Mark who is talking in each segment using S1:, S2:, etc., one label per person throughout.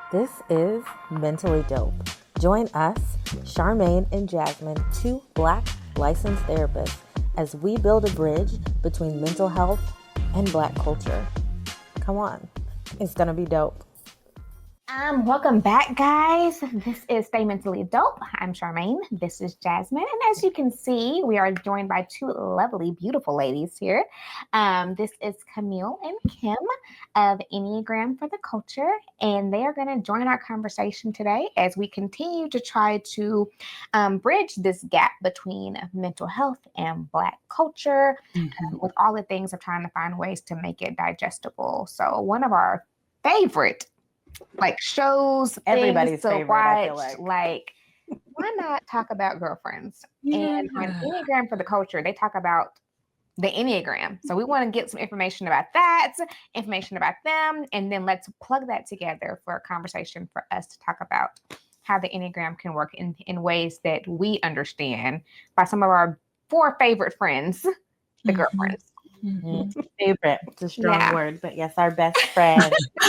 S1: This is Mentally Dope. Join us, Charmaine and Jasmine, two Black licensed therapists, as we build a bridge between mental health and Black culture. Come on, it's gonna be dope.
S2: Welcome back, guys. This is Stay Mentally Dope. I'm Charmaine. This is Jasmine. And as you can see, we are joined by two lovely, beautiful ladies here. This is Camille and Kim of Enneagram for the Culture. And they are going to join our conversation today as we continue to try to bridge this gap between mental health and Black culture, with all the things of trying to find ways to make it digestible. So one of our favorite shows,
S1: Everybody's
S2: to
S1: favorite,
S2: watch,
S1: I feel
S2: like why not talk about girlfriends? And on Enneagram for the Culture, they talk about the Enneagram. So we want to get some information about that, information about them, and then let's plug that together for a conversation for us to talk about how the Enneagram can work in ways that we understand by some of our four favorite friends, the girlfriends.
S1: Favorite, it's a strong word, but yes, our best friend.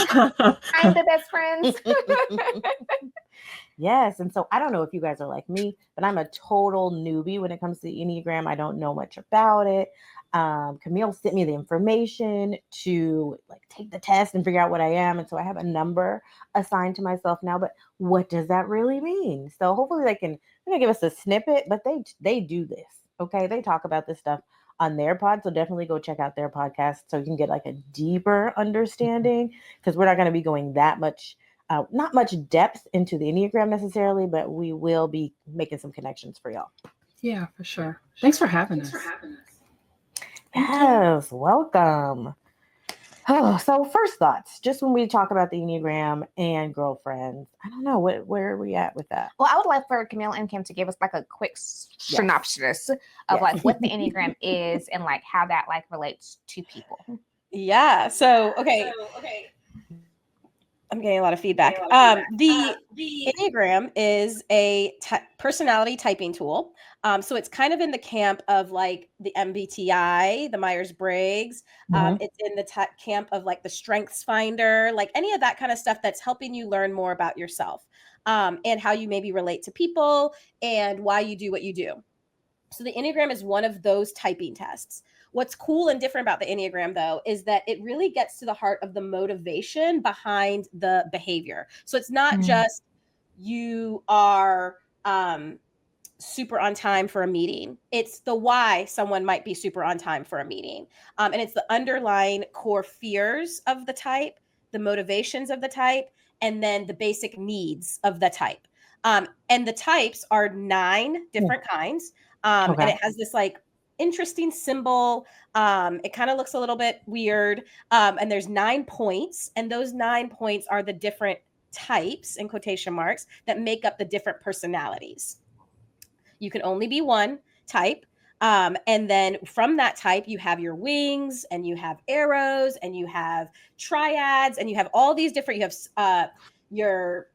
S2: I'm the best friends.
S1: Yes, and so I don't know if you guys are like me, but I'm a total newbie when it comes to the Enneagram. I don't know much about it. Camille sent me the information to take the test and figure out what I am, and so I have a number assigned to myself now. But what does that really mean? So hopefully they're gonna give us a snippet, but they do this, okay? They talk about this stuff on their pod, so definitely go check out their podcast so you can get a deeper understanding, because we're not going to be going that much, not much depth into the Enneagram necessarily, but we will be making some connections for y'all.
S3: Yeah, for sure. Thanks for having us.
S1: Yes, welcome. Oh, so first thoughts, just when we talk about the Enneagram and girlfriends, I don't know, where are we at with that?
S2: Well, I would like for Camille and Kim to give us a quick synopsis of what the Enneagram is and how that relates to people.
S4: Yeah. So, okay. I'm getting a lot of feedback. The Enneagram is a personality typing tool. So it's kind of in the camp of the MBTI, the Myers-Briggs. It's in the camp of the Strengths Finder, any of that kind of stuff that's helping you learn more about yourself, and how you maybe relate to people and why you do what you do. So the Enneagram is one of those typing tests. What's cool and different about the Enneagram, though, is that it really gets to the heart of the motivation behind the behavior. So it's not just you are super on time for a meeting. It's the why someone might be super on time for a meeting. And it's the underlying core fears of the type, the motivations of the type, and then the basic needs of the type. And the types are 9 different kinds. And it has this interesting symbol. It kind of looks a little bit weird. And there's 9 points. And those 9 points are the different types, in quotation marks, that make up the different personalities. You can only be one type. And then from that type, you have your wings, and you have arrows, and you have triads, and you have all these different, you have your,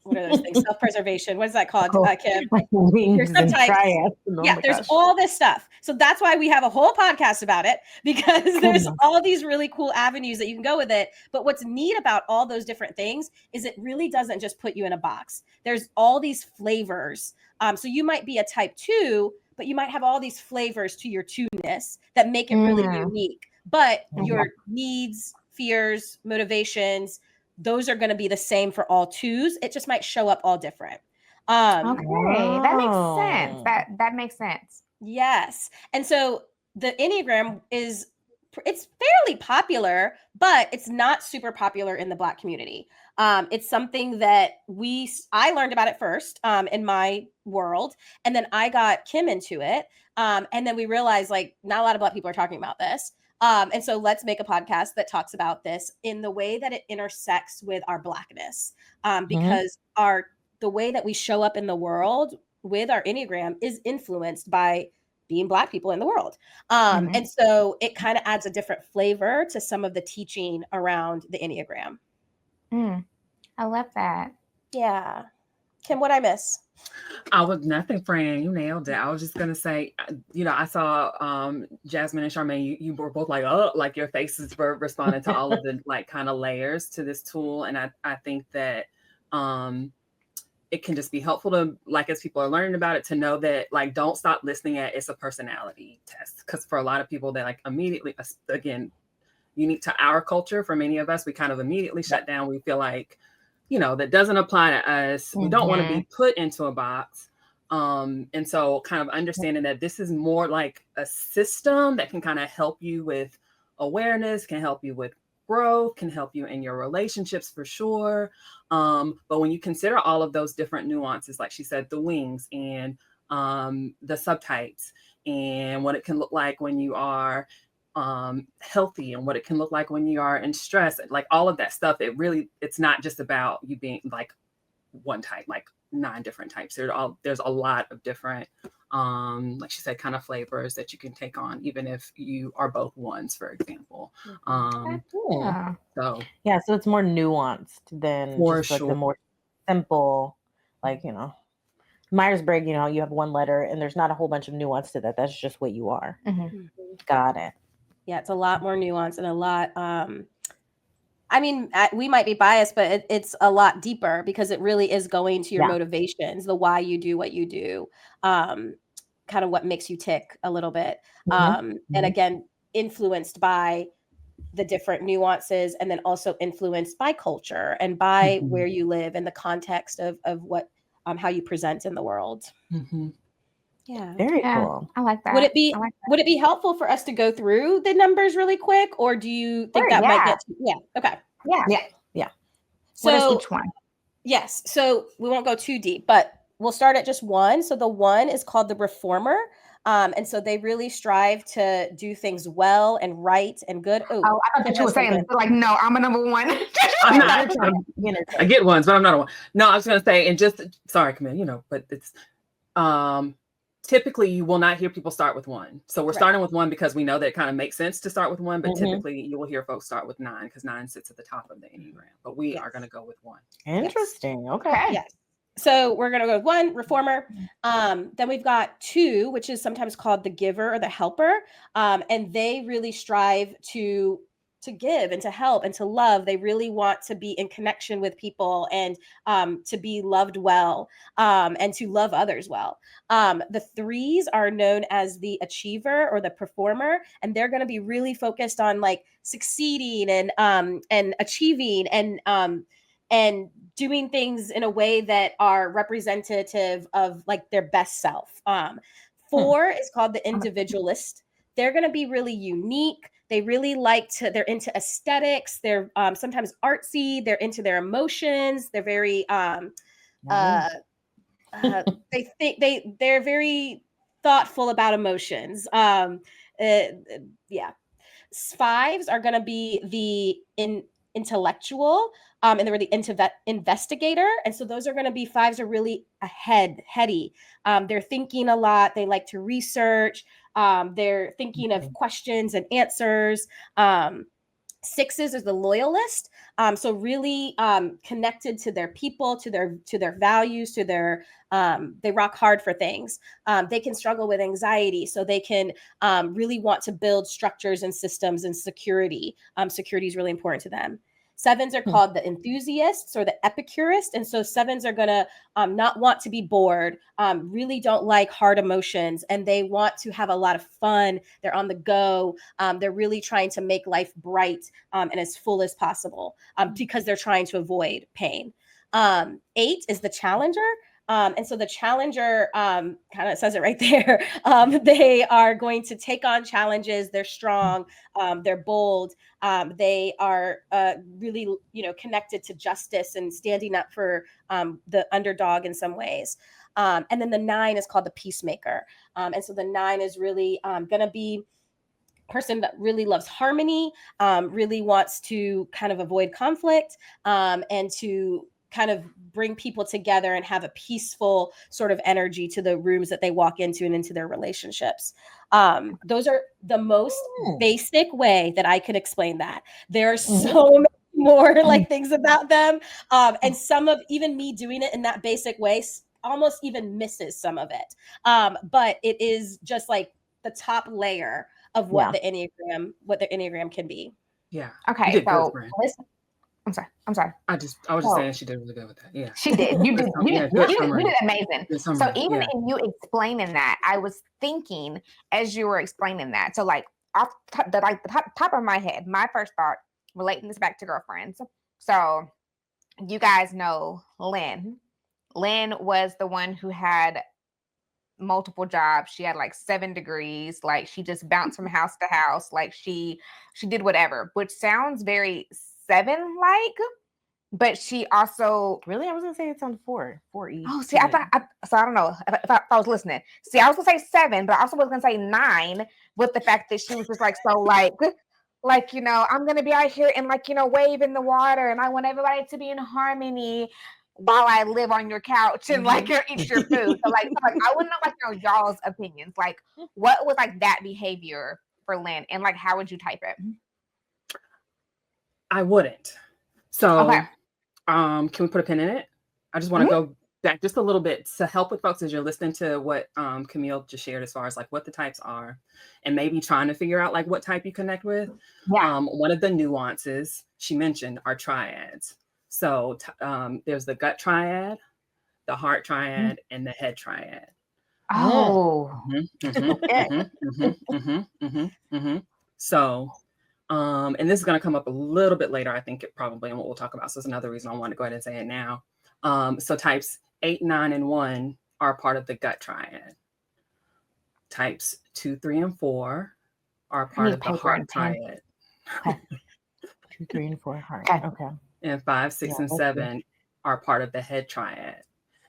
S4: what are those things? Self-preservation. What is that called, Kim?
S1: Wings and triads.
S4: There's all this stuff. So that's why we have a whole podcast about it, because there's all these really cool avenues that you can go with it. But what's neat about all those different things is it really doesn't just put you in a box. There's all these flavors. So you might be a type 2, but you might have all these flavors to your 2-ness that make it really unique. But your needs, fears, motivations, those are going to be the same for all 2s. It just might show up all different.
S2: Okay, that makes sense. That makes sense.
S4: Yes. And so the Enneagram it's fairly popular, but it's not super popular in the Black community. It's something that I learned about it first in my world, and then I got Kim into it. And then we realized not a lot of Black people are talking about this. And so let's make a podcast that talks about this in the way that it intersects with our Blackness, because the way that we show up in the world with our Enneagram is influenced by being Black people in the world. And so it kind of adds a different flavor to some of the teaching around the Enneagram.
S2: I love that.
S4: Yeah. Kim, what'd I miss?
S3: I was nothing, friend. You nailed it. I was just going to say, I saw Jasmine and Charmaine, you were both your faces were responding to all of the kind of layers to this tool. And I think that it can just be helpful to, like, as people are learning about it, to know that, like, don't stop listening at it's a personality test. Because for a lot of people, they like immediately, again, unique to our culture, for many of us, we kind of immediately shut down. We feel like, that doesn't apply to us. We don't want to be put into a box. And so kind of understanding that this is more like a system that can kind of help you with awareness, can help you with growth, can help you in your relationships for sure. But when you consider all of those different nuances, like she said, the wings and the subtypes, and what it can look like when you are healthy, and what it can look like when you are in stress, like all of that stuff, it's not just about you being like one type, like 9 different types. There's a lot of different, like she said, kind of flavors that you can take on, even if you are both ones, for example. So
S1: it's more nuanced than just like the more simple, like, Myers-Briggs, you have one letter and there's not a whole bunch of nuance to that. That's just what you are. Got it.
S4: Yeah, it's a lot more nuance and a lot, I mean, we might be biased, but it's a lot deeper, because it really is going to your motivations, the why you do what you do, kind of what makes you tick a little bit. And again, influenced by the different nuances, and then also influenced by culture and by where you live and the context of what, how you present in the world. Yeah.
S1: Very cool.
S2: I like that.
S4: Would it be helpful for us to go through the numbers really quick, or do you think that might get okay.
S2: Yeah.
S4: So
S2: what is each one?
S4: Yes. So we won't go too deep, but we'll start at just one. So the one is called the reformer. And so they really strive to do things well and right and good.
S2: I thought that you were saying, like, no, I'm a number one.
S3: I'm not. I get ones, but I'm not a one. No, I was going to say, and just, sorry, Camille, but it's, typically you will not hear people start with 1. So we're starting with 1 because we know that it kind of makes sense to start with 1, but typically you will hear folks start with 9, because 9 sits at the top of the Enneagram, but we are going to go with 1.
S1: Interesting. Okay.
S4: Yes. So we're going to go with 1, reformer. Then we've got 2, which is sometimes called the giver or the helper. And they really strive to give and to help and to love. They really want to be in connection with people and to be loved well, and to love others well. The 3s are known as the achiever or the performer, and they're going to be really focused on like succeeding and achieving and doing things in a way that are representative of like their best self. 4 is called the individualist. They're going to be really unique. They really they're into aesthetics. They're sometimes artsy. They're into their emotions. They're very, they're very thoughtful about emotions. 5s are going to be the intellectual, and they were the investigator. And so those are going to be 5s are really heady. They're thinking a lot. They like to research. They're thinking of questions and answers. 6s is the loyalist. So really connected to their people, to their values, to their they rock hard for things. They can struggle with anxiety, so they can really want to build structures and systems and security. Security is really important to them. 7s are called the enthusiasts or the epicurists. And so 7s are going to not want to be bored, really don't like hard emotions, and they want to have a lot of fun. They're on the go. They're really trying to make life bright and as full as possible, because they're trying to avoid pain. 8 is the challenger. And so the challenger kind of says it right there. They are going to take on challenges. They're strong. They're bold. They are really, connected to justice and standing up for the underdog in some ways. And then the 9 is called the peacemaker. And so the 9 is really going to be person that really loves harmony, really wants to kind of avoid conflict, and to kind of bring people together and have a peaceful sort of energy to the rooms that they walk into and into their relationships. Those are the most basic way that I could explain that. There are so many more like things about them. And some of even me doing it in that basic way almost even misses some of it. But it is just like the top layer of what the Enneagram can be.
S3: Yeah.
S2: Okay. So I'm sorry.
S3: I was just saying she did really good with that. Yeah.
S2: She did. You did. You did amazing. So even in you explaining that, I was thinking as you were explaining that. So like off the top of my head, my first thought relating this back to girlfriends. So you guys know Lynn. Lynn was the one who had multiple jobs. She had like 7 degrees. Like she just bounced from house to house. Like she did whatever, which sounds very 7 like. But she also
S1: really, I was gonna say it's on 4 each.
S2: Oh, see, I don't know if I was listening. See, I was gonna say 7, but I also was gonna say 9 with the fact that she was just like so like you know, I'm gonna be out here and like you know wave in the water, and I want everybody to be in harmony while I live on your couch and like eat your food. So like I wouldn't know like you know y'all's opinions. Like, what was like that behavior for Lynn, and like how would you type it?
S3: I wouldn't. So.
S2: Okay.
S3: Can we put a pin in it? I just want to go back just a little bit to help with folks as you're listening to what Camille just shared as far as like what the types are and maybe trying to figure out like what type you connect with.
S2: Yeah.
S3: One of the nuances she mentioned are triads. So there's the gut triad, the heart triad, and the head triad.
S2: Oh.
S3: So and this is going to come up a little bit later, I think, probably, and what we'll talk about. So it's another reason I want to go ahead and say it now. So types 8, 9, and 1 are part of the gut triad. Types 2, 3, and 4 are part of the heart triad.
S1: Okay. 2, 3, and 4 heart. Okay.
S3: And 5, 6, and 7 are part of the head triad.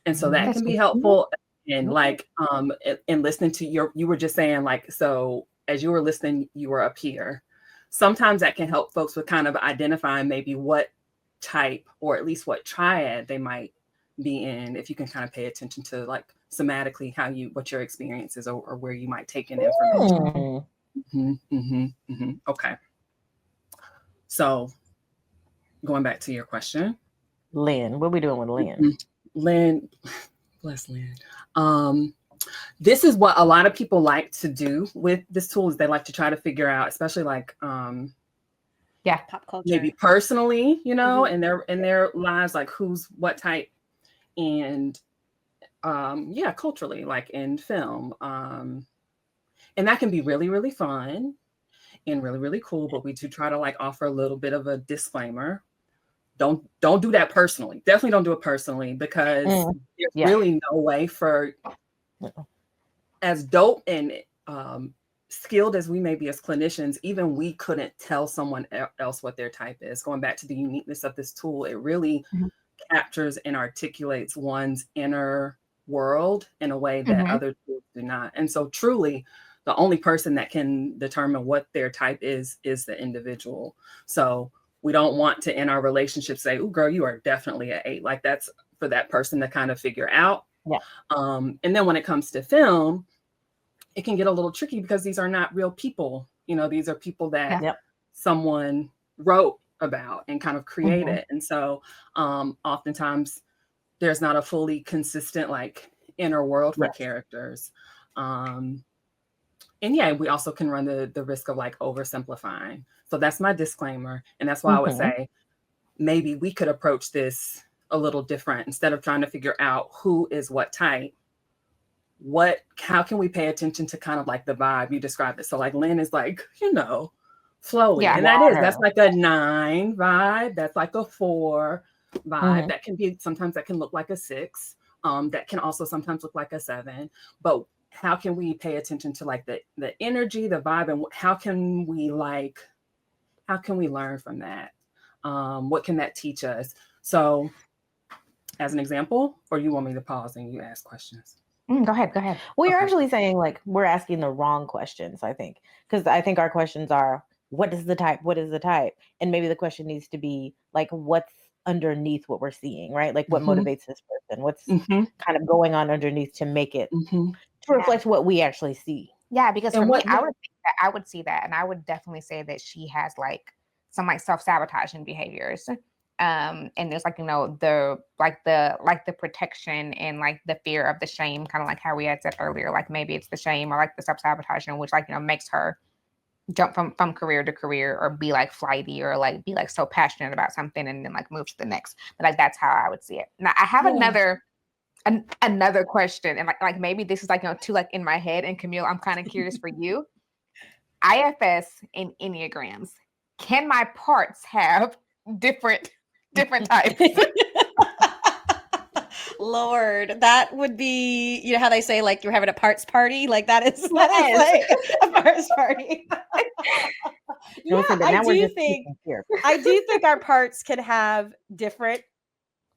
S3: And so that can be helpful. And like in listening to you were just saying like, so as you were listening, you were up here. Sometimes that can help folks with kind of identifying maybe what type or at least what triad they might be in, if you can kind of pay attention to like somatically what your experience is or where you might take in information. Okay. So going back to your question.
S1: Lynn, what are we doing with Lynn?
S3: Lynn, bless Lynn. This is what a lot of people like to do with this tool is they like to try to figure out, especially like
S4: pop culture,
S3: maybe personally, you know, in their lives, like who's what type, and culturally, like in film. And that can be really, really fun and really, really cool. But we do try to like offer a little bit of a disclaimer. Don't do that personally. Definitely don't do it personally because there's really no way for as dope and skilled as we may be as clinicians, even we couldn't tell someone else what their type is. Going back to the uniqueness of this tool, it really captures and articulates one's inner world in a way that other tools do not. And so truly, the only person that can determine what their type is the individual. So we don't want to, in our relationship, say, "Oh, girl, you are definitely an 8." Like that's for that person to kind of figure out. Yeah. And then when it comes to film, it can get a little tricky because these are not real people. You know, these are people that someone wrote about and kind of created. And so oftentimes there's not a fully consistent like inner world for characters. And we also can run the risk of like oversimplifying. So that's my disclaimer. And that's why I would say maybe we could approach this a little different. Instead of trying to figure out who is what type, how can we pay attention to kind of like the vibe you described it? So like Lynn is like, you know, flowy. And that's like a 9 vibe. That's like a 4 vibe. That can be, sometimes that can look like a 6. That can also sometimes look like a 7. But how can we pay attention to like the energy, the vibe, and how can we learn from that? What can that teach us? So as an example, or you want me to pause and you ask questions?
S2: Go ahead.
S1: Well, you're actually saying like we're asking the wrong questions, I think, because I think our questions are, what is the type? What is the type? And maybe the question needs to be like, what's underneath what we're seeing, right? Like what motivates this person? What's kind of going on underneath to make it to reflect what we actually see?
S2: Yeah, because for me, I would see that, and I would definitely say that she has like some like self-sabotaging behaviors. And there's like, you know, the protection and like the fear of the shame, kind of like how we had said earlier, like maybe it's the shame or like the self-sabotaging, which like, you know, makes her jump from career to career, or be like flighty, or like be like so passionate about something and then like move to the next. But like that's how I would see it. Now I have another question, and like maybe this is like, you know, too like in my head. And Camille, I'm kind of curious for you. IFS and Enneagrams. Can my parts have different types?
S4: Lord, that would be, you know how they say like you're having a parts party? Like that is like a parts party. Yeah, I do think our parts can have different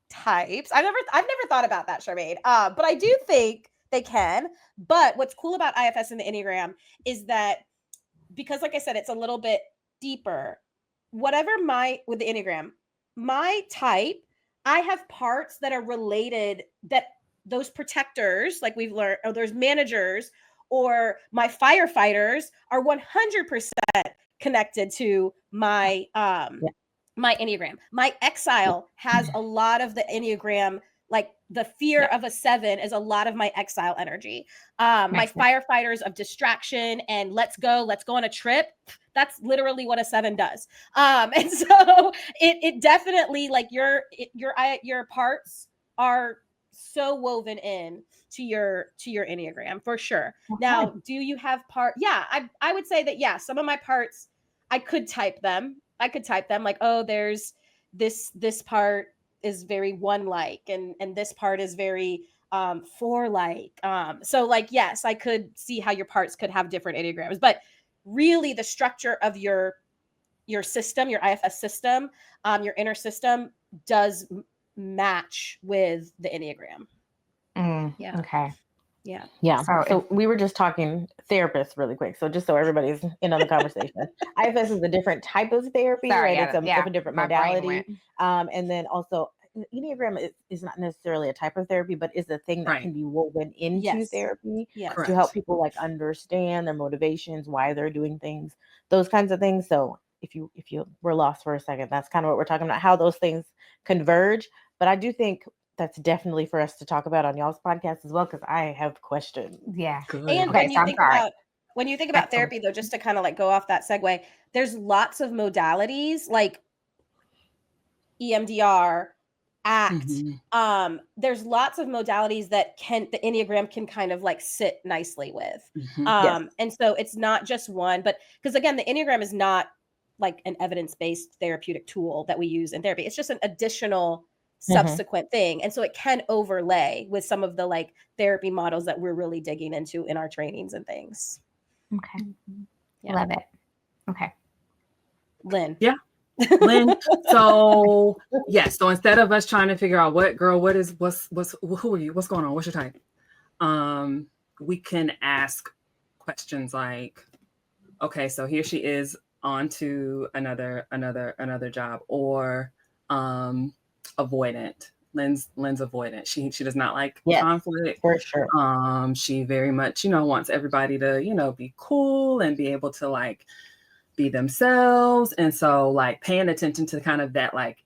S4: types. I've never thought about that, Charmaine. But I do think they can. But what's cool about IFS and the Enneagram is that, because like I said, it's a little bit deeper. With the Enneagram, my type, I have parts that are related, that those protectors, like we've learned, or there's managers, or my firefighters are 100% connected to my my Enneagram. My exile has a lot of the Enneagram, like the fear of a 7 is a lot of my exile energy. My firefighters of distraction and let's go on a trip. That's literally what a 7 does. And so it definitely, like your parts are so woven in to your Enneagram for sure. Okay. Now, do you have Yeah, I would say that, yeah, some of my parts, I could type them like, oh, there's this part is very 1-like, and this part is very 4-like. So like, yes, I could see how your parts could have different Enneagrams, but really the structure of your system, your IFS system, your inner system does match with the Enneagram.
S2: Yeah. Okay.
S1: Yeah. Yeah. So we were just talking therapists really quick. So just so everybody's in on the conversation, IFS is a different type of therapy, right? It's a different modality. And then also Enneagram is not necessarily a type of therapy, but is a thing that can be woven into therapy to help people like understand their motivations, why they're doing things, those kinds of things. So if you were lost for a second, that's kind of what we're talking about, how those things converge. But I do think that's definitely for us to talk about on y'all's podcast as well, because I have questions.
S2: Yeah.
S3: Good.
S4: And when you think about therapy, though, just to kind of like go off that segue, there's lots of modalities like EMDR, ACT. Mm-hmm. There's lots of modalities that the Enneagram can kind of like sit nicely with. Mm-hmm. And so it's not just one, but because again, the Enneagram is not like an evidence-based therapeutic tool that we use in therapy. It's just an additional subsequent thing. And so it can overlay with some of the like therapy models that we're really digging into in our trainings and things.
S2: Okay. Yeah. Love it. Okay.
S4: Lynn.
S3: Yeah. Lynn. So yes. So instead of us trying to figure out who are you? What's going on? What's your type? We can ask questions like, okay, so here she is on to another job, or avoidant. Lynn's avoidant. She does not like conflict.
S1: For sure.
S3: She very much, wants everybody to, be cool and be able to like be themselves. And so like paying attention to kind of that like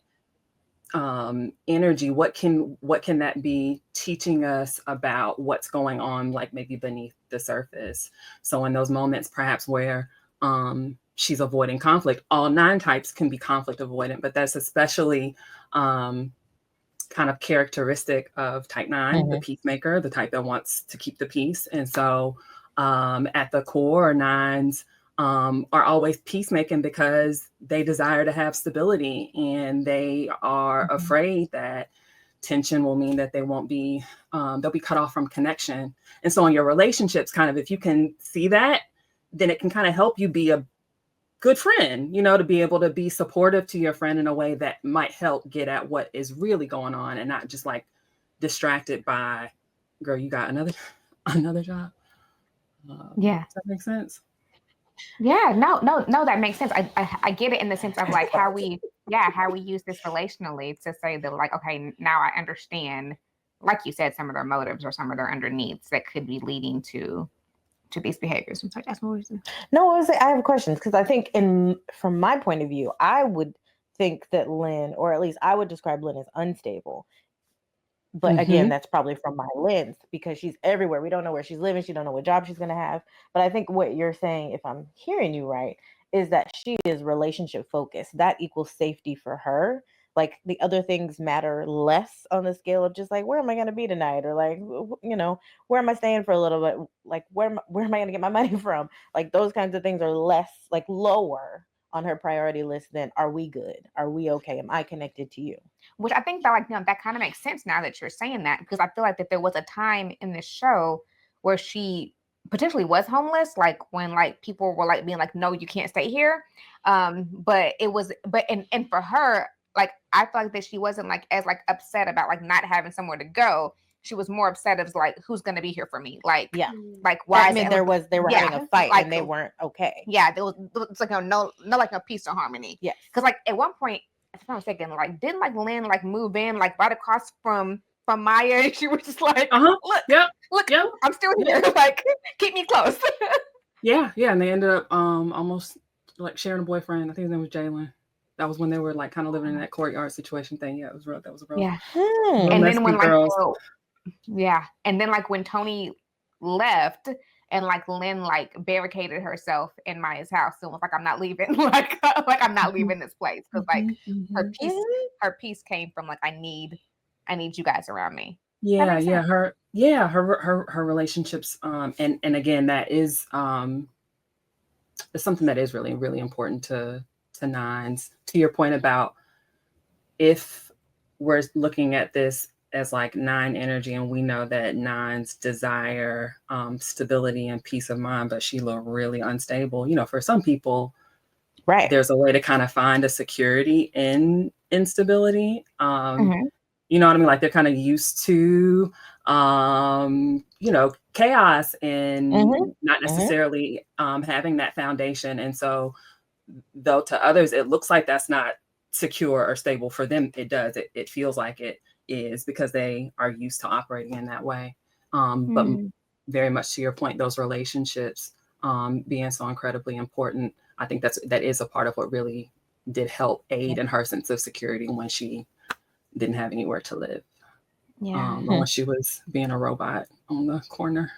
S3: energy, what can that be teaching us about what's going on, like maybe beneath the surface. So in those moments perhaps where she's avoiding conflict, all 9 types can be conflict avoidant, but that's especially kind of characteristic of type 9, the peacemaker, the type that wants to keep the peace. And so at the core, 9s are always peacemaking because they desire to have stability, and they are afraid that tension will mean that they won't be, they'll be cut off from connection. And so in your relationships, kind of, if you can see that, then it can kind of help you be a good friend, to be able to be supportive to your friend in a way that might help get at what is really going on, and not just like distracted by, girl, you got another job.
S2: Yeah.
S3: Does that make sense?
S2: Yeah, no, that makes sense. I get it in the sense of like how we use this relationally to say that like, okay, now I understand, like you said, some of their motives or some of their underneaths that could be leading to these behaviors. I'm sorry, that's what reason.
S1: No, I have questions, because I think from my point of view, I would think that Lynn, or at least I would describe Lynn as unstable. But again, that's probably from my lens because she's everywhere. We don't know where she's living. She don't know what job she's going to have. But I think what you're saying, if I'm hearing you right, is that she is relationship focused. That equals safety for her. Like the other things matter less on the scale of just like, where am I going to be tonight? Or like, where am I staying for a little bit? Like, where am I going to get my money from? Like those kinds of things are less, like lower on her priority list than, are we good? Are we okay? Am I connected to you?
S2: Which I think that that kind of makes sense now that you're saying that, because I feel like that there was a time in this show where she potentially was homeless, like when like people were like being like, no, you can't stay here. But for her, like I feel like that she wasn't like as like upset about like not having somewhere to go. She was more upset of like, who's going to be here for me? Like, like why?
S1: I mean, they were having a fight, like, and they weren't okay.
S2: Yeah, it's like no like no peace or harmony.
S1: Yeah,
S2: because like at one point, if I'm mistaken, like didn't like Lynn like move in like right across from Maya, and she was just like, look, I'm still here. Like, keep me close.
S3: yeah, and they ended up almost like sharing a boyfriend. I think his name was Jalen. That was when they were like kind of living in that courtyard situation thing. Yeah, it was real. That was a real.
S2: Yeah, and then when girls. And then like when Toni left. And like Lynn like barricaded herself in Maya's house and was like, I'm not leaving. like I'm not leaving this place. Because like her peace came from like, I need you guys around me.
S3: Her relationships and again that is it's something that is really, really important to nines. To your point about if we're looking at this as like 9 energy, and we know that 9s desire stability and peace of mind, but she looked really unstable. For some people, right, there's a way to kind of find a security in instability. You know what I mean? Like they're kind of used to chaos and not necessarily having that foundation. And so though to others it looks like that's not secure or stable, for them it does. It feels like it is, because they are used to operating in that way. But very much to your point, those relationships being so incredibly important, I think that is a part of what really did help aid in her sense of security when she didn't have anywhere to live. When she was being a robot on the corner.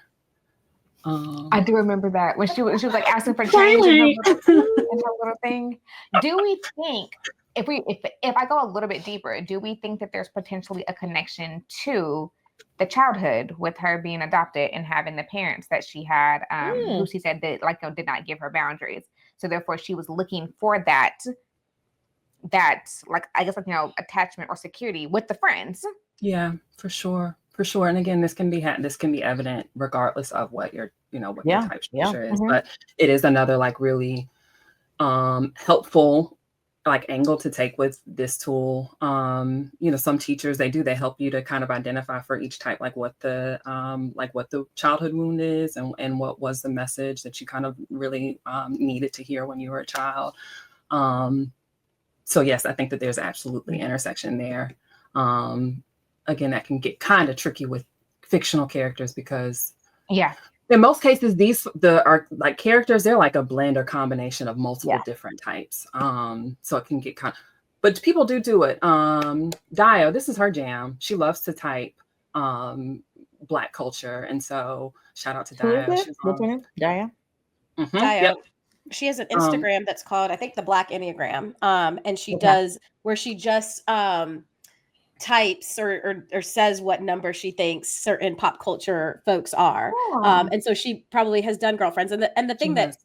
S2: I do remember that when she was like asking for change in her little thing. Do we think, if I go a little bit deeper, do we think that there's potentially a connection to the childhood with her being adopted and having the parents that she had, who she said that did not give her boundaries, so therefore she was looking for that like I guess attachment or security with the friends? Yeah,
S3: for sure. And again, this can be evident regardless of what your what your type structure is, but it is another like really helpful like angle to take with this tool. Some teachers they help you to kind of identify for each type like what the childhood wound is and what was the message that you kind of really needed to hear when you were a child. So yes, I think that there's absolutely intersection there. Again, that can get kind of tricky with fictional characters because in most cases, these are like characters. They're like a blend or combination of multiple different types. So it can get kind of, but people do it. Dio, this is her jam. She loves to type Black culture, and so shout out to Dio.
S1: What's her name? Dio.
S4: Dio. Yep. She has an Instagram that's called, I think, the Black Enneagram. And she does where she just types or says what number she thinks certain pop culture folks are. And so she probably has done girlfriends. And the thing that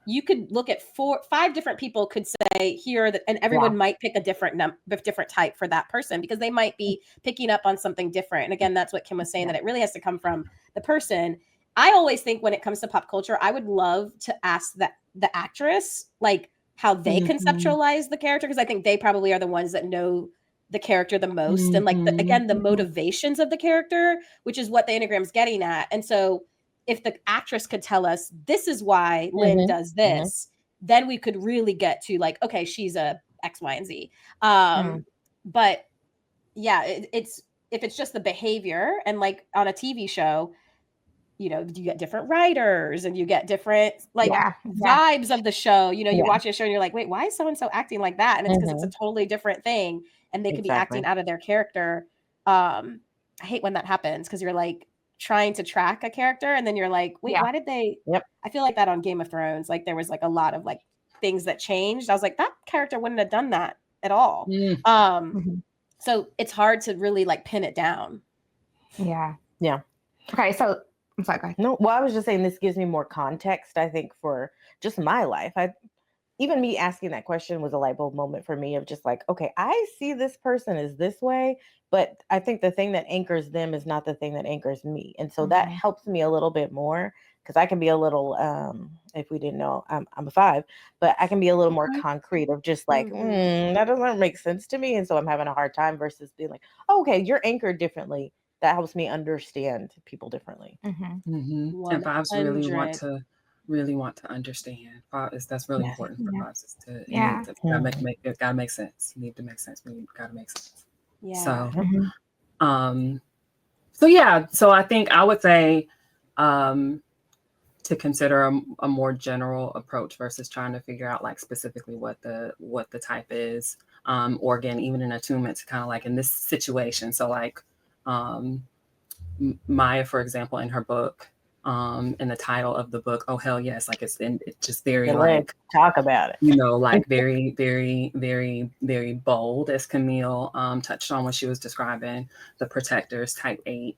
S4: you could look at 4-5 different people could say here that, and everyone might pick a different different type for that person because they might be picking up on something different. And again, that's what Kim was saying, that it really has to come from the person. I always think when it comes to pop culture, I would love to ask the actress, like how they conceptualize the character. Cause I think they probably are the ones that know the character the most. And like, the motivations of the character, which is what the Enneagram's getting at. And so if the actress could tell us, this is why Lynn does this, then we could really get to like, okay, she's a X, Y, and Z. But yeah, it's, if it's just the behavior and like on a TV show, you get different writers and you get different vibes of the show. You watch a show and you're like, wait, why is so-and-so acting like that? And it's because it's a totally different thing. And they could be acting out of their character. I hate when that happens because you're like trying to track a character and then you're like, wait,
S2: Yeah.
S4: why did they?
S1: Yep.
S4: I feel like that on Game of Thrones. Like there was like a lot of like things that changed. I was like, that character wouldn't have done that at all.
S2: Mhm.
S4: So it's hard to really like pin it down.
S2: Yeah.
S1: Yeah.
S2: Okay, so I'm sorry, go ahead.
S1: No, well, I was just saying this gives me more context, I think, for just my life. Even me asking that question was a light bulb moment for me of just like, okay, I see this person as this way, but I think the thing that anchors them is not the thing that anchors me. And so that helps me a little bit more because I can be a little, if we didn't know, I'm a 5, but I can be a little more concrete of just like, that doesn't make sense to me. And so I'm having a hard time versus being like, oh, okay, you're anchored differently. That helps me understand people differently.
S3: And 5s really want to understand. That's really important for 5s. Is to it's gotta make sense. You need to make sense. You gotta make sense.
S4: Yeah.
S3: So I think I would say to consider a more general approach versus trying to figure out like specifically what the type is, or again, even in attunement to kind of like in this situation. So like Maya, for example, in her book, in the title of the book, "Oh Hell Yes," like it's just very like
S1: talk about it,
S3: like very, very, very, very bold, as Camille touched on when she was describing the protectors, type 8,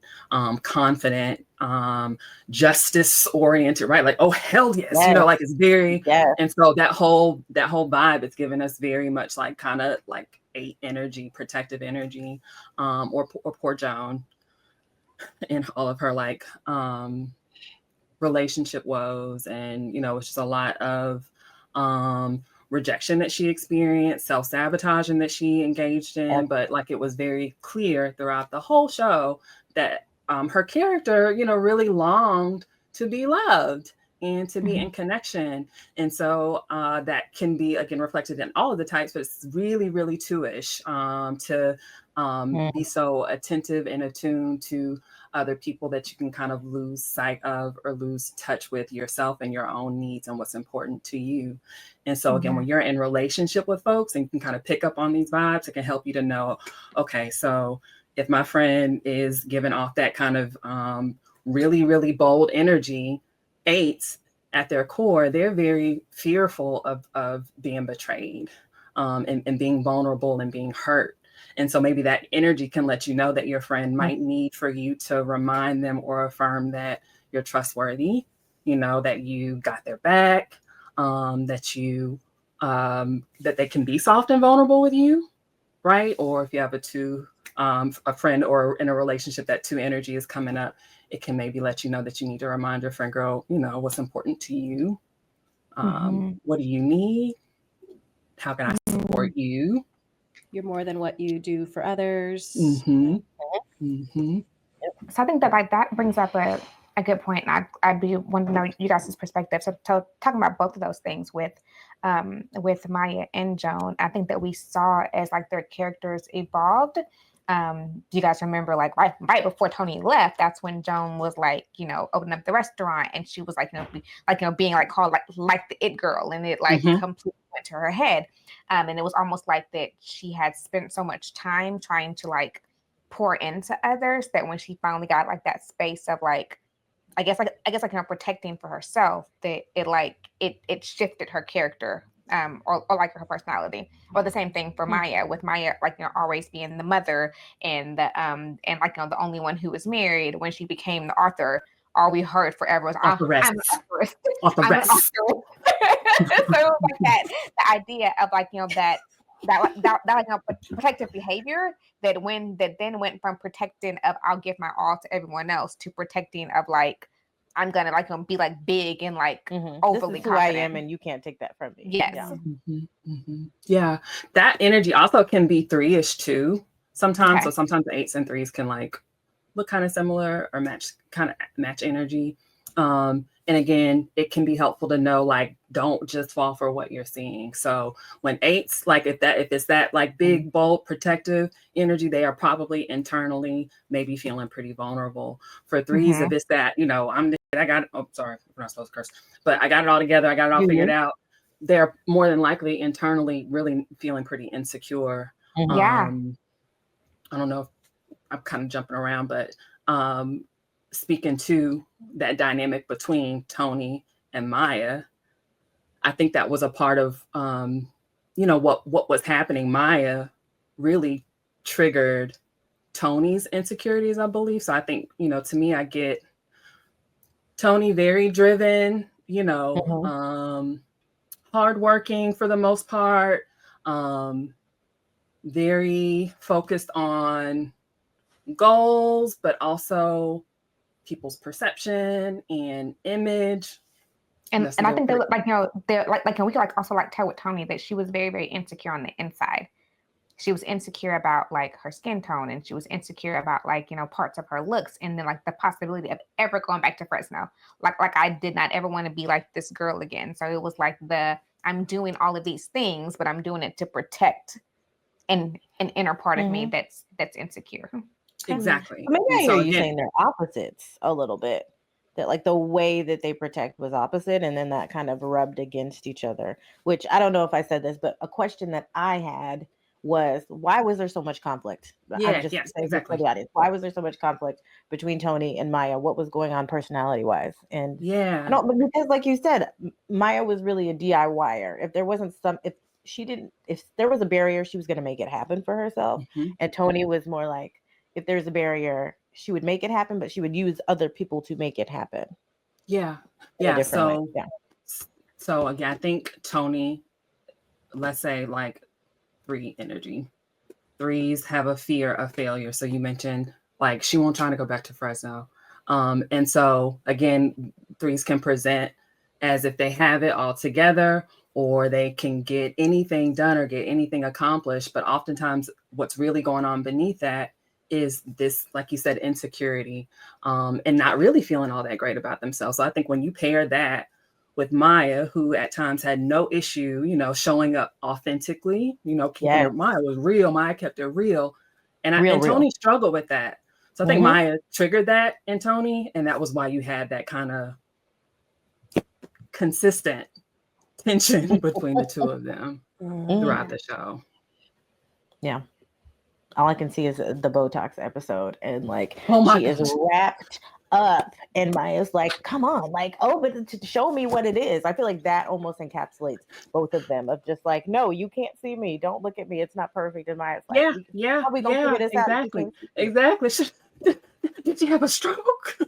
S3: confident, justice oriented, right? Like, oh hell yes, like it's very, and so that whole vibe, it's given us very much like kind of like 8 energy, protective energy, or poor Joan in all of her like relationship woes, and it's just a lot of rejection that she experienced, self-sabotaging that she engaged in, but like it was very clear throughout the whole show that her character really longed to be loved and to be in connection. And so that can be again reflected in all of the types, but it's really, really 2ish to be so attentive and attuned to other people that you can kind of lose sight of or lose touch with yourself and your own needs and what's important to you. And so again, when you're in relationship with folks and you can kind of pick up on these vibes, it can help you to know, okay, so if my friend is giving off that kind of really, really bold energy, 8s at their core, they're very fearful of being betrayed and being vulnerable and being hurt. And so maybe that energy can let you know that your friend might need for you to remind them or affirm that you're trustworthy, that you got their back, that you that they can be soft and vulnerable with you, right? Or if you have a friend or in a relationship that 2 energy is coming up, it can maybe let you know that you need to remind your friend, girl, what's important to you. What do you need? How can I support you?
S4: You're more than what you do for others.
S2: So I think that like that brings up a good point. And I'd be wanting to know you guys' perspective. So talking about both of those things with Maya and Joan, I think that we saw as like their characters evolved. Do you guys remember like right before Toni left, that's when Joan was like, opening up the restaurant, and she was like, being like called like the it girl, and it like completely went to her head. And it was almost like that she had spent so much time trying to like pour into others that when she finally got like that space of like, I guess protecting for herself, that it shifted her character, or like her personality. Or the same thing for Maya, with Maya like always being the mother and the like the only one who was married. When she became the author, all we heard forever was I'm an authoress. I'm an authoress. So like that, the idea of like that protective behavior that then went from protecting of I'll give my all to everyone else to protecting of like I'm gonna be like big and like overly
S1: this is who
S2: confident.
S1: I am, and you can't take that from me.
S2: Yes.
S3: Yeah, that energy also can be 3ish too sometimes. Okay. So sometimes the 8s and 3s can like look kind of similar or match energy. And again, it can be helpful to know, like, don't just fall for what you're seeing. So when 8s, like if it's that like big, bold, protective energy, they are probably internally maybe feeling pretty vulnerable. For 3s, if it's that, I got it. Oh, sorry, we're not supposed to curse, but I got it all together. I got it all figured out. They're more than likely internally really feeling pretty insecure.
S2: Yeah.
S3: I don't know if I'm kind of jumping around, but speaking to that dynamic between Toni and Maya, I think that was a part of, what was happening. Maya really triggered Toni's insecurities, I believe. So I think, to me, I get Toni very driven, hardworking for the most part, very focused on goals, but also people's perception and image.
S2: And I think they look like, they're like, and we could like also like tell with Toni that she was very, very insecure on the inside. She was insecure about like her skin tone, and she was insecure about like, parts of her looks, and then like the possibility of ever going back to Fresno. Like I did not ever want to be like this girl again. So it was like I'm doing all of these things, but I'm doing it to protect an inner part of me that's insecure.
S3: Exactly.
S1: Maybe I hear you saying they're opposites a little bit. That like the way that they protect was opposite, and then that kind of rubbed against each other, which I don't know if I said this, but a question that I had was, why was there so much conflict?
S3: Yes, exactly.
S1: For the audience. Why was there so much conflict between Toni and Maya? What was going on personality wise? And I don't, because like you said, Maya was really a DIYer. If there wasn't if there was a barrier, she was going to make it happen for herself. And Toni was more like, if there's a barrier, she would make it happen, but she would use other people to make it happen.
S3: Yeah. So again, I think Toni, let's say like 3 energy. 3s have a fear of failure. So you mentioned like she won't try to go back to Fresno. And so again, 3s can present as if they have it all together, or they can get anything done or get anything accomplished. But oftentimes what's really going on beneath that is this, like you said, insecurity, and not really feeling all that great about themselves. So I think when you pair that with Maya, who at times had no issue, showing up authentically, Maya was real. Maya kept it real. And Toni struggled with that. So I think Maya triggered that in Toni. And that was why you had that kind of consistent tension between the two of them throughout the show.
S1: Yeah. All I can see is the Botox episode, and like she is wrapped up, and Maya's like, come on, like, but to show me what it is. I feel like that almost encapsulates both of them, of just like, no, you can't see me, don't look at me, it's not perfect. And Maya's like, how we gonna figure this out?
S3: Exactly. Did you have a stroke?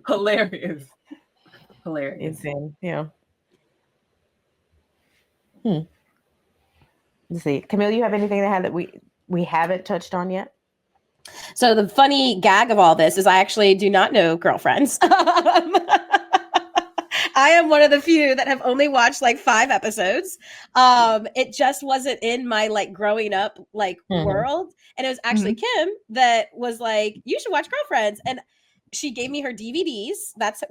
S3: Hilarious.
S1: Insane. Yeah. Let's see, Camille, you have anything that we haven't touched on yet?
S4: So the funny gag of all this is I actually do not know girlfriends. I am one of the few that have only watched like 5 episodes. It just wasn't in my like growing up like world. And it was actually Kim that was like, you should watch Girlfriends. And she gave me her DVDs. That's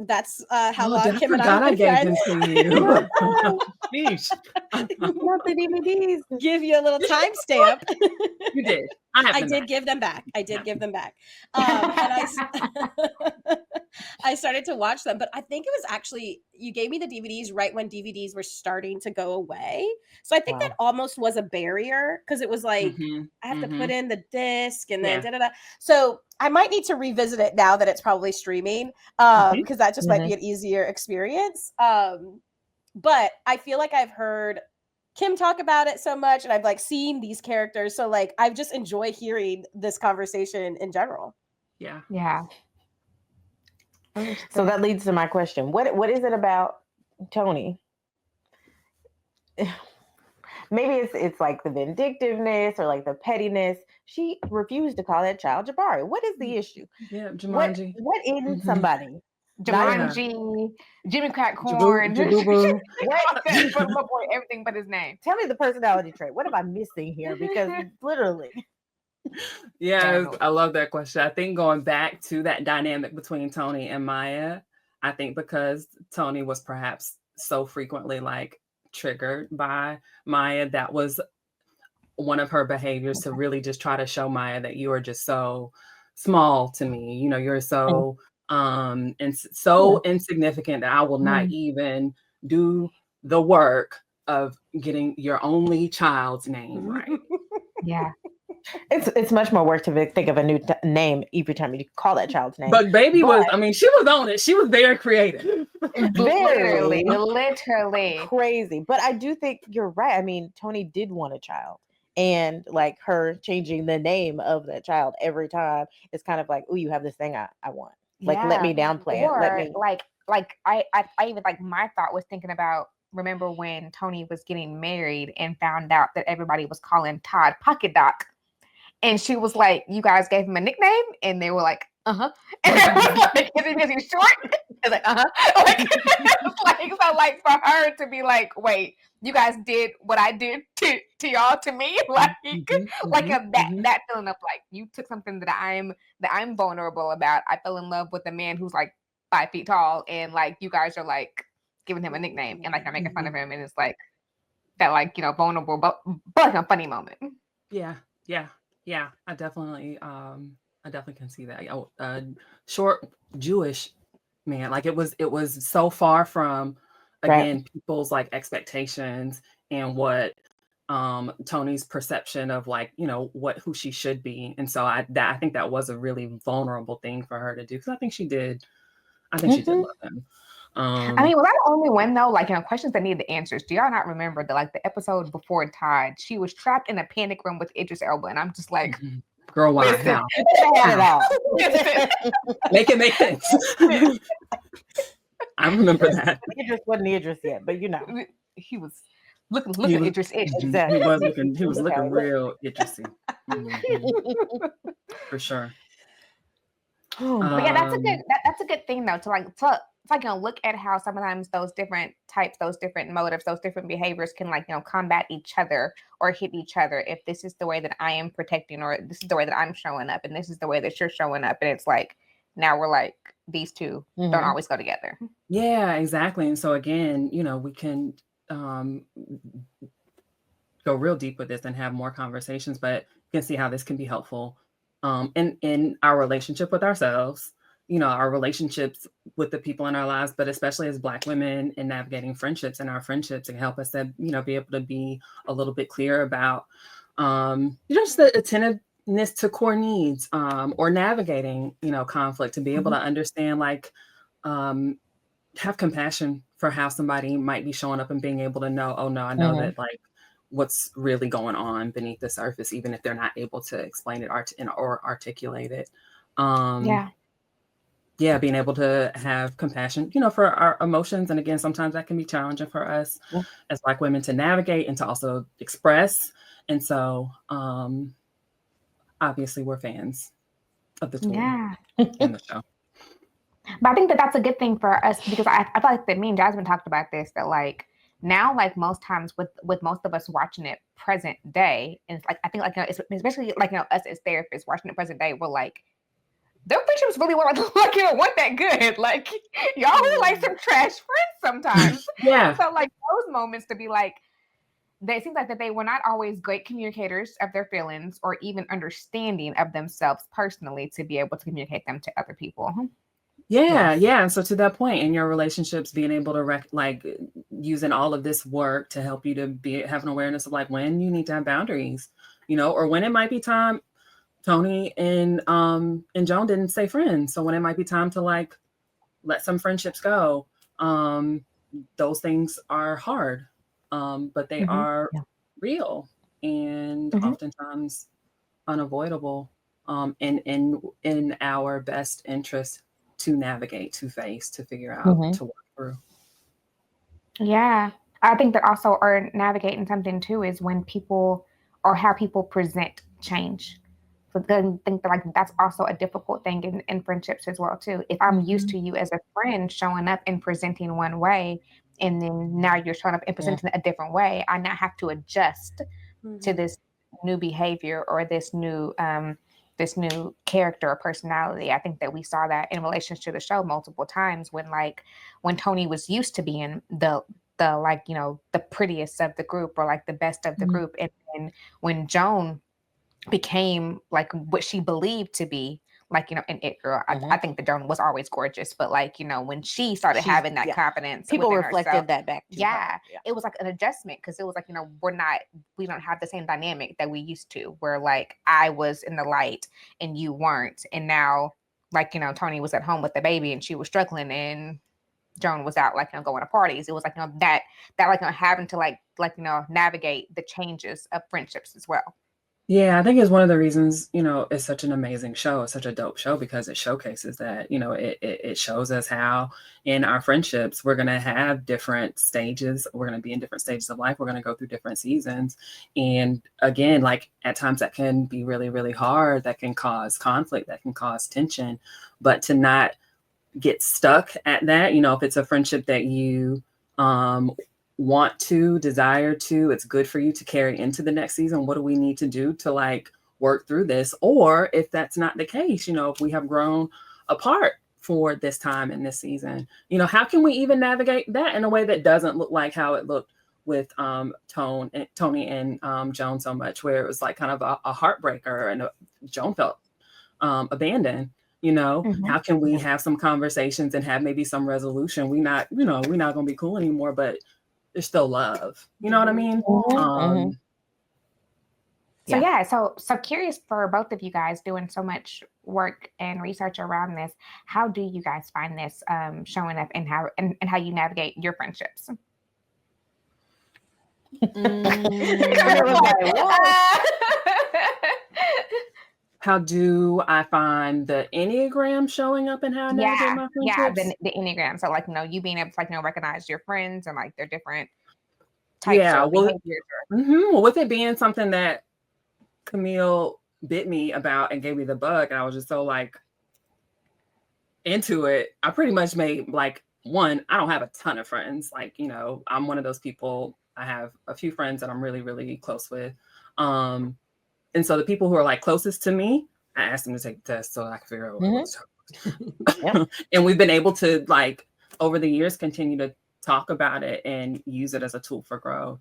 S4: how long Kim and I
S3: gave them to you.
S4: Not the DVDs. Give you a little timestamp.
S3: You did.
S4: I did give them back. And I started to watch them, but I think it was actually, you gave me the DVDs right when DVDs were starting to go away. So I think that almost was a barrier, because it was like, I have to put in the disc and then da-da-da. So I might need to revisit it now that it's probably streaming, because that just might be an easier experience. But I feel like I've heard Kim talk about it so much, and I've like seen these characters. So like, I just enjoy hearing this conversation in general.
S3: Yeah.
S2: Yeah.
S1: So that leads to my question. What is it about Toni? Maybe it's like the vindictiveness or like the pettiness. She refused to call that child Jabari. What is the issue?
S3: Yeah, Jumanji.
S1: What in somebody?
S2: Jumanji, Jimmy Crack Corn. Everything but his name.
S1: Tell me the personality trait. What am I missing here? Because literally.
S3: Yeah, I love that question. I think going back to that dynamic between Toni and Maya, I think because Toni was perhaps so frequently like triggered by Maya, that was one of her behaviors, to really just try to show Maya that you are just so small to me. You're so and so insignificant that I will not even do the work of getting your only child's name right.
S2: Yeah.
S1: It's much more work to think of a new name every time you call that child's name.
S3: But baby was, I mean, she was on it. She was very creative.
S1: Very
S2: literally
S1: crazy. But I do think you're right. I mean, Toni did want a child. And like her changing the name of that child every time, it's kind of like, oh, you have this thing I want. Like, let me downplay it. Let me
S2: like I even like my thought was thinking about, remember when Toni was getting married and found out that everybody was calling Todd Pocket Doc, and she was like, you guys gave him a nickname, and they were like, and it was like, is he short? It's like, so like for her to be like, wait, you guys did what I did to y'all to me, like that feeling of like, you took something that I'm vulnerable about. I fell in love with a man who's like 5 feet tall, and like you guys are like giving him a nickname and like I'm making fun of him, and it's like that, like, you know, vulnerable but like a funny moment.
S3: Yeah, I definitely can see that. Short Jewish man, like it was so far from, again, people's like expectations and what Toni's perception of, like, you know, who she should be. And so I think that was a really vulnerable thing for her to do, because I think she did love him.
S2: I mean, was I the only one though? Like, you know, questions that need the answers. Do y'all not remember the episode before Todd? She was trapped in a panic room with Idris Elba, and I'm just like,
S3: girl, why? How? Make it make sense. I remember that.
S1: Idris wasn't Idris yet, but you know,
S2: he was looking Idris-ish.
S1: Exactly.
S3: He was looking real Idris-y. For sure.
S2: But yeah, that's a good thing though, to you know, look at how sometimes those different types, those different motives, those different behaviors can, like, you know, combat each other or hit each other. If this is the way that I am protecting, or this is the way that I'm showing up, and this is the way that you're showing up, and it's like, now we're like, these two don't always go together.
S3: Yeah, exactly. And so again, you know, we can go real deep with this and have more conversations, but you can see how this can be helpful in our relationship with ourselves, you know, our relationships with the people in our lives, but especially as Black women in navigating friendships and our friendships, and help us to, you know, be able to be a little bit clear about, you know, just the attentiveness to core needs, or navigating, you know, conflict, to be able to understand, like, have compassion for how somebody might be showing up, and being able to know, oh no, I know that, like, what's really going on beneath the surface, even if they're not able to explain it or articulate it. Being able to have compassion, you know, for our emotions. And again, sometimes that can be challenging for us as Black women to navigate and to also express. And so obviously we're fans of the tool and the show.
S2: But I think that that's a good thing for us, because I feel like that me and Jasmine talked about this, that like now, like most times with most of us watching it present day, and it's like, I think, like, you know, especially like, you know, us as therapists watching it present day, we're like, their friendships really weren't, like, you know, weren't that good. Like, y'all were like some trash friends sometimes. So like those moments to be like, it seems like that they were not always great communicators of their feelings, or even understanding of themselves personally, to be able to communicate them to other people.
S3: Yeah. And so to that point, in your relationships, being able to like using all of this work to help you to have an awareness of, like, when you need to have boundaries, you know, or when it might be time. Toni and Joan didn't stay friends, so when it might be time to, like, let some friendships go, those things are hard, but they are real and oftentimes unavoidable, and in our best interest to navigate, to face, to figure out, to work through.
S2: Yeah, I think that also, or navigating something too, is when people, or how people present change. So then I think that, like, that's also a difficult thing in friendships as well too. If I'm used to you as a friend showing up and presenting one way, and then now you're showing up and presenting a different way, I now have to adjust to this new behavior, or this new character or personality. I think that we saw that in relation to the show multiple times, when Toni was used to being the like, you know, the prettiest of the group, or like the best of the group, and then when Joan became like what she believed to be like, in It Girl. I think that Joan was always gorgeous, but like, when she started
S1: She's-
S2: having that
S1: yeah.
S2: confidence,
S1: People
S2: within
S1: reflected
S2: herself,
S1: that back to her.
S2: yeah, it was like an adjustment, because it was like, we don't have the same dynamic that we used to, where like I was in the light and you weren't. And now, like, Toni was at home with the baby and she was struggling, and Joan was out, like, going to parties. It was like, that like, having to like, navigate the changes of friendships as well.
S3: Yeah, I think it's one of the reasons, it's such an amazing show. It's such a dope show because it showcases that, it shows us how in our friendships, we're going to have different stages. We're going to be in different stages of life. We're going to go through different seasons. And again, like at times that can be really, really hard. That can cause conflict, that can cause tension, but to not get stuck at that, if it's a friendship that you, want to, desire to, it's good for you to carry into the next season. What do we need to do to like work through this? Or if that's not the case, if we have grown apart for this time in this season, how can we even navigate that in a way that doesn't look like how it looked with Toni and Joan so much, where it was like kind of a heartbreaker, and Joan felt abandoned. How can we have some conversations and have maybe some resolution? We're not gonna be cool anymore, but there's still love. You know what I mean?
S2: So curious for both of you guys, doing so much work and research around this. How do you guys find this showing up, and how you navigate your friendships?
S3: How do I find the Enneagram showing up and how I navigate my friendships?
S2: The Enneagram. So like, you being able to like, recognize your friends and like their different types of behaviors.
S3: Well, with it being something that Camille bit me about and gave me the bug, and I was just so like into it, I pretty much made like I don't have a ton of friends. Like, I'm one of those people. I have a few friends that I'm really, really close with. And so the people who are like closest to me, I asked them to take the test so I can figure out what's And we've been able to like over the years continue to talk about it and use it as a tool for growth.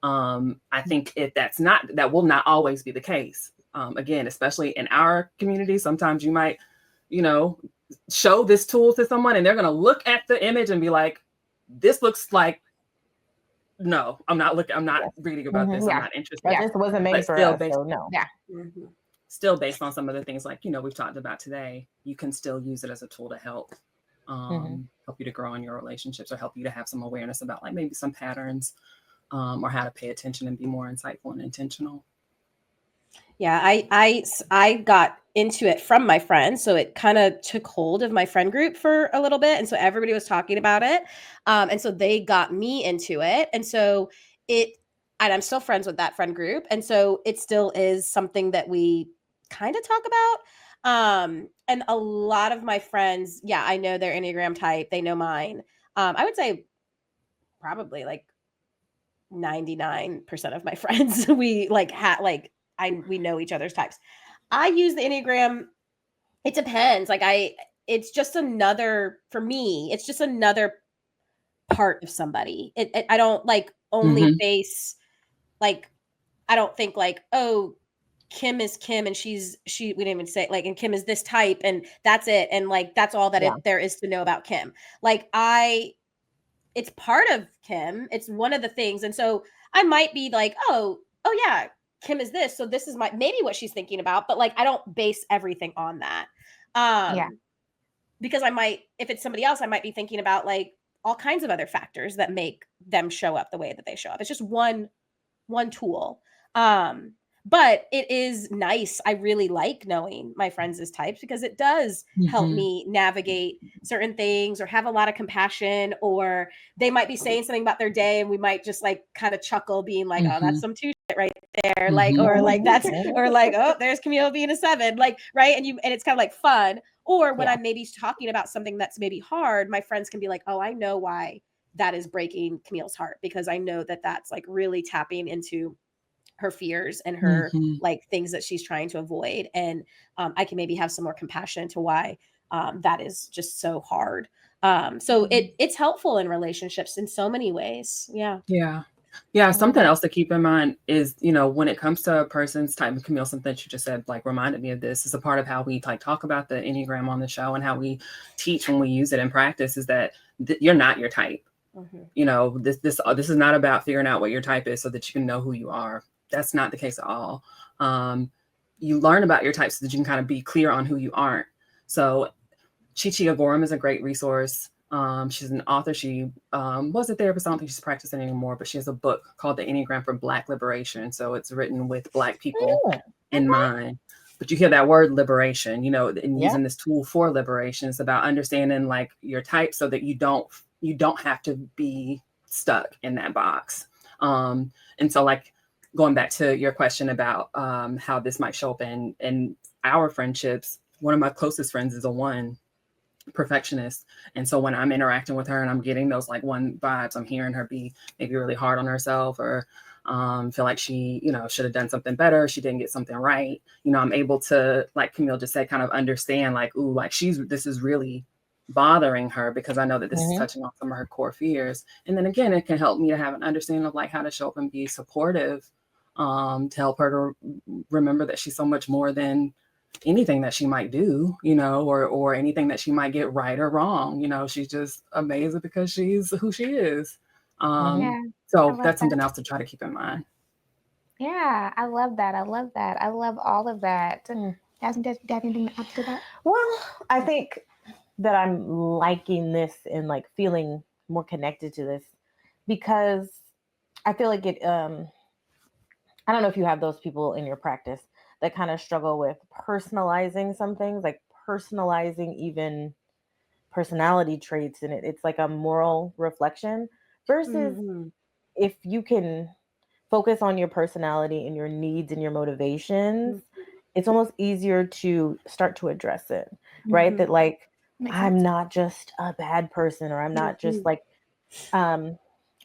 S3: I think that will not always be the case. Again, especially in our community, sometimes you might, show this tool to someone and they're going to look at the image and be like, this looks like, no, I'm not reading about this. I'm not interested.
S1: That just wasn't made for us, so no.
S2: Yeah.
S3: Still based on some of the things like, we've talked about today, you can still use it as a tool to help you to grow in your relationships, or help you to have some awareness about like maybe some patterns, or how to pay attention and be more insightful and intentional.
S4: Yeah, I got into it from my friends, so it kind of took hold of my friend group for a little bit, and so everybody was talking about it, and so they got me into it, and so and I'm still friends with that friend group, and so it still is something that we kind of talk about, and a lot of my friends, I know their Enneagram type, they know mine. I would say probably like 99% of my friends we like we know each other's types. I use the Enneagram. It depends. Like it's just another, for me, it's just another part of somebody. I don't like only base, like, I don't think like, oh, Kim is Kim and we didn't even say like, and Kim is this type and that's it. And like, that's all that there is to know about Kim. Like it's part of Kim. It's one of the things. And so I might be like, oh yeah, Kim is this. So this is maybe what she's thinking about, but like, I don't base everything on that. Because I might, if it's somebody else, I might be thinking about like all kinds of other factors that make them show up the way that they show up. It's just one tool. But it is nice. I really like knowing my friends' types because it does help me navigate certain things or have a lot of compassion, or they might be saying something about their day and we might just like kind of chuckle being like, oh, that's some 2 shit right there. Like, or like that's, or like, oh, there's Camille being a 7, like, right. And it's kind of like fun. Or when I'm maybe talking about something that's maybe hard, my friends can be like, oh, I know why that is breaking Camille's heart, because I know that that's like really tapping into her fears and her like things that she's trying to avoid. And I can maybe have some more compassion to why that is just so hard. So it's helpful in relationships in so many ways. Yeah.
S3: Yeah, something else to keep in mind is, when it comes to a person's type, Camille, something that you just said, like, reminded me of this. Is a part of how we like talk about the Enneagram on the show and how we teach when we use it in practice is that you're not your type. This is not about figuring out what your type is so that you can know who you are. That's not the case at all. You learn about your type so that you can kind of be clear on who you aren't. So Chi Agorum is a great resource. She's an author. She was a therapist. I don't think she's practicing anymore, but she has a book called The Enneagram for Black Liberation. So it's written with Black people in mind. But you hear that word liberation, and using this tool for liberation. It's about understanding like your type so that you don't have to be stuck in that box. And so like going back to your question about how this might show up in our friendships, one of my closest friends is a 1 perfectionist. And so when I'm interacting with her and I'm getting those like 1 vibes, I'm hearing her be maybe really hard on herself or feel like she, should have done something better. She didn't get something right. I'm able to, like Camille just said, kind of understand like, ooh, like this is really bothering her because I know that this is touching on some of her core fears. And then again, it can help me to have an understanding of like how to show up and be supportive to help her to remember that she's so much more than anything that she might do, or anything that she might get right or wrong. She's just amazing because she's who she is. So that's something else to try to keep in mind.
S2: Yeah, I love that. I love that. I love all of that. Jasmine, do you have anything to add to that?
S1: Well, I think that I'm liking this and like feeling more connected to this because I feel like it, I don't know if you have those people in your practice that kind of struggle with personalizing some things, like personalizing even personality traits in it. It's like a moral reflection versus if you can focus on your personality and your needs and your motivations, it's almost easier to start to address it, right? That like, I'm not just a bad person, or I'm not just like, I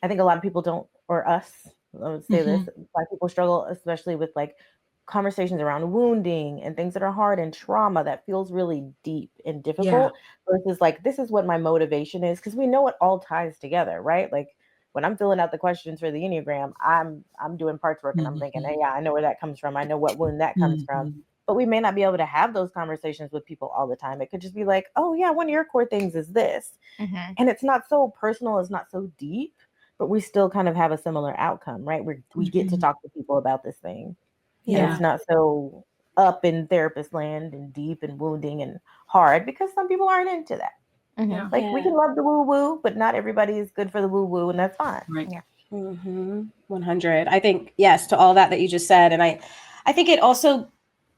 S1: think a lot of people don't, or us, I would say this, Black people struggle, especially with like conversations around wounding and things that are hard and trauma that feels really deep and difficult versus like, this is what my motivation is. Cause we know it all ties together, right? Like when I'm filling out the questions for the Enneagram, I'm doing parts work and I'm thinking, hey, yeah, I know where that comes from. I know what wound that comes from. But we may not be able to have those conversations with people all the time. It could just be like, oh yeah, one of your core things is this. And it's not so personal, it's not so deep, but we still kind of have a similar outcome, right? We get to talk to people about this thing. And it's not so up in therapist land and deep and wounding and hard because some people aren't into that. Like we can love the woo woo, but not everybody is good for the woo woo, and that's fine.
S3: Right.
S4: 100. I think yes to all that you just said, and I think it also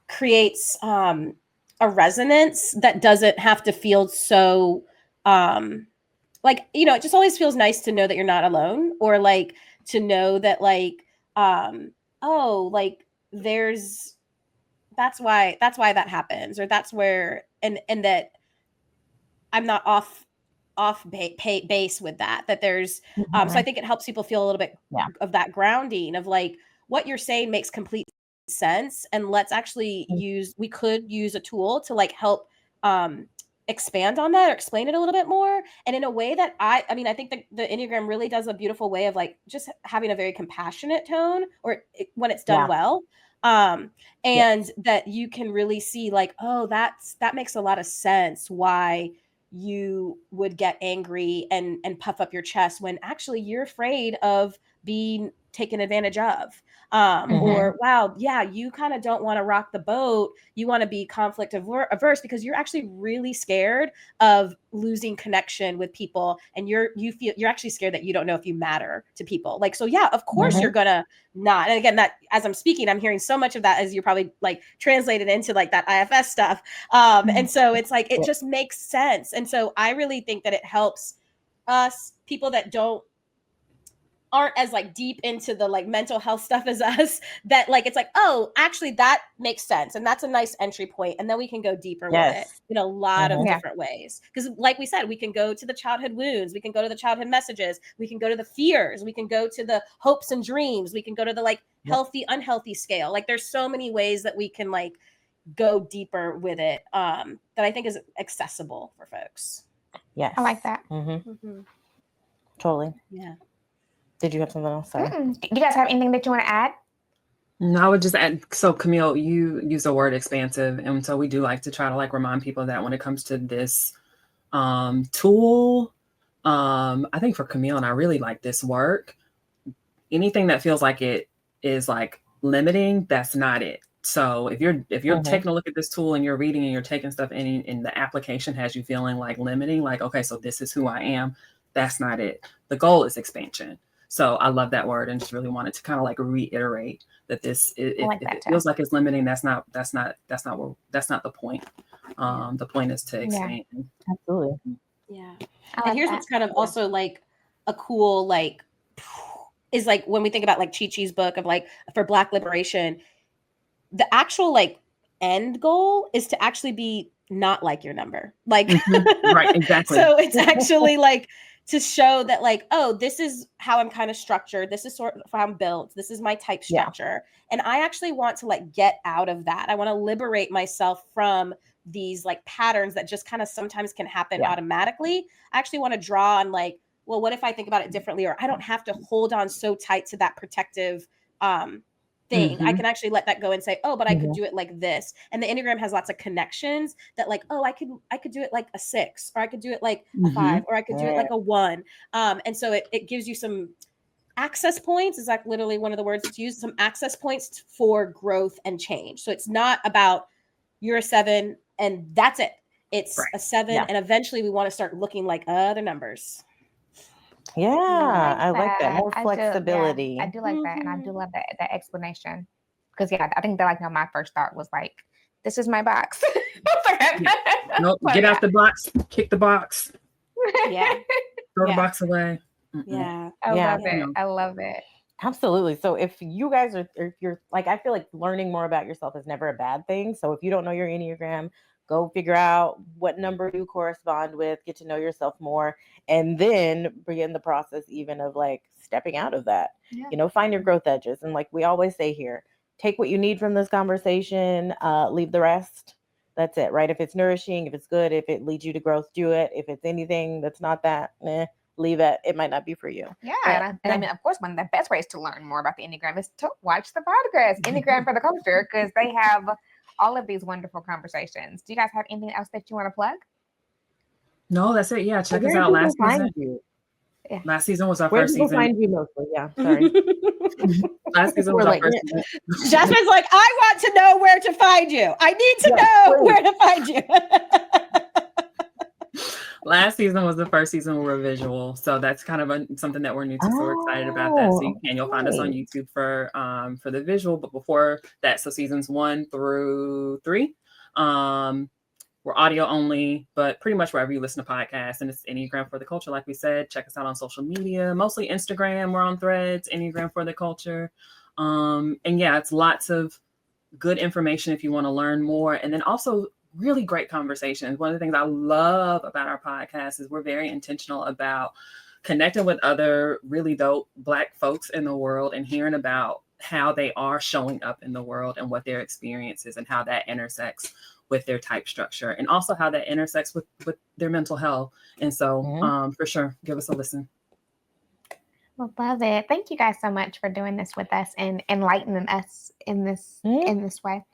S4: creates a resonance that doesn't have to feel so like it just always feels nice to know that you're not alone, or like to know that like oh, like there's that's why that happens, or that's where and that I'm not off base with that there's so I think it helps people feel a little bit of that grounding of like what you're saying makes complete sense, and let's actually we could use a tool to like help expand on that or explain it a little bit more, and in a way that I think the Enneagram really does a beautiful way of like just having a very compassionate tone, or when it's done well, and that you can really see like, oh, that makes a lot of sense why you would get angry and puff up your chest when actually you're afraid of being taken advantage of, or wow, yeah, you kind of don't want to rock the boat, you want to be conflict averse because you're actually really scared of losing connection with people, and you're actually scared that you don't know if you matter to people, like, so yeah, of course you're gonna not. And again, that as I'm speaking, I'm hearing so much of that as you're probably like translated into like that IFS stuff, and so it's like it just makes sense. And so I really think that it helps us, people that aren't as like deep into the like mental health stuff as us, that like it's like, oh, actually that makes sense, and that's a nice entry point, and then we can go deeper with it in a lot of different ways, because like we said, we can go to the childhood wounds, we can go to the childhood messages, we can go to the fears, we can go to the hopes and dreams, we can go to the like healthy unhealthy scale. Like there's so many ways that we can like go deeper with it, that I think is accessible for folks.
S1: Yes,
S2: I like that.
S1: Totally.
S4: Yeah.
S1: Did you have something else? Sorry.
S2: Do you guys have anything that you want to add?
S3: No, I would just add, so Camille, you use the word expansive. And so we do like to try to like remind people that when it comes to this tool, I think for Camille and I really like this work, anything that feels like it is like limiting, that's not it. So if you're taking a look at this tool and you're reading and you're taking stuff in and the application has you feeling like limiting, like, okay, so this is who I am, that's not it. The goal is expansion. So I love that word and just really wanted to kind of like reiterate that this, if it feels like it's limiting, that's not the point. The point is to expand.
S1: Yeah. Absolutely.
S4: Yeah. And here's what's kind of also like a cool, like, is like when we think about like Chi-Chi's book of like for Black liberation, the actual like end goal is to actually be not like your number. Like,
S3: right, exactly.
S4: So it's actually like to show that like, oh, this is how I'm kind of structured. This is sort of how I'm built. This is my type structure. And I actually want to like get out of that. I want to liberate myself from these like patterns that just kind of sometimes can happen automatically. I actually want to draw on like, well, what if I think about it differently? Or I don't have to hold on so tight to that protective thing. I can actually let that go and say, oh, but I could do it like this. And the Enneagram has lots of connections that like, oh, I could do it like a 6, or I could do it like a 5, or I could do it like a 1. And so it gives you some access points, is like literally one of the words that's used, some access points for growth and change. So it's not about you're a 7 and that's it. It's a 7 and eventually we want to start looking like other numbers.
S1: Yeah, I like that. More flexibility.
S2: I do like that. And I do love that explanation. Because I think that like my first thought was like, this is my box.
S3: Nope, get out the box, kick the box.
S4: Yeah.
S3: Throw the box away.
S4: Yeah.
S2: I love it. I love it.
S1: Absolutely. So if you guys are, if you're like, I feel like learning more about yourself is never a bad thing. So if you don't know your Enneagram, go figure out what number you correspond with, get to know yourself more, and then begin the process even of like stepping out of that. You know, find your growth edges. And like we always say here, take what you need from this conversation, leave the rest. That's it, right? If it's nourishing, if it's good, if it leads you to growth, do it. If it's anything that's not that, leave it. It might not be for you.
S2: Yeah. And I mean, of course, one of the best ways to learn more about the Enneagram is to watch the podcast, Enneagram for the Culture, because they have all of these wonderful conversations. Do you guys have anything else that you want to plug?
S3: No, that's it. Yeah, check us out last season. Last season was our first season.
S1: Where people find you mostly? Yeah, sorry.
S3: Last season was our first season.
S4: Jasmine's like, I want to know where to find you. I need to know where to find you.
S3: Last season was the first season we were visual, so that's kind of something that we're new to. So we're excited about that. So you'll find us on YouTube for the visual. But before that, so seasons 1 through 3, we're audio only, but pretty much wherever you listen to podcasts, and it's Enneagram for the Culture. Like we said, check us out on social media, mostly Instagram. We're on Threads, Enneagram for the Culture, and it's lots of good information if you want to learn more, and then also really great conversations. One of the things I love about our podcast is we're very intentional about connecting with other really dope Black folks in the world and hearing about how they are showing up in the world and what their experience is and how that intersects with their type structure and also how that intersects with their mental health. And so for sure, give us a listen.
S2: Well, love it. Thank you guys so much for doing this with us and enlightening us in this way.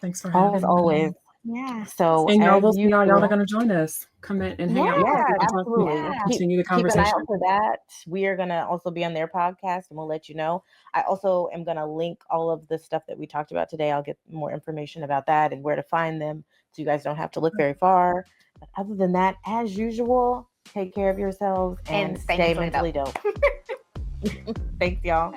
S3: Thanks for having me.
S1: Always.
S2: Yeah.
S1: So
S3: and y'all are going to join us. Come in and hang out with us.
S1: Absolutely.
S3: Continue the conversation.
S1: Keep an eye out for that. We are going to also be on their podcast and we'll let you know. I also am going to link all of the stuff that we talked about today. I'll get more information about that and where to find them so you guys don't have to look very far. But other than that, as usual, take care of yourselves and stay mentally dope. Thanks, y'all.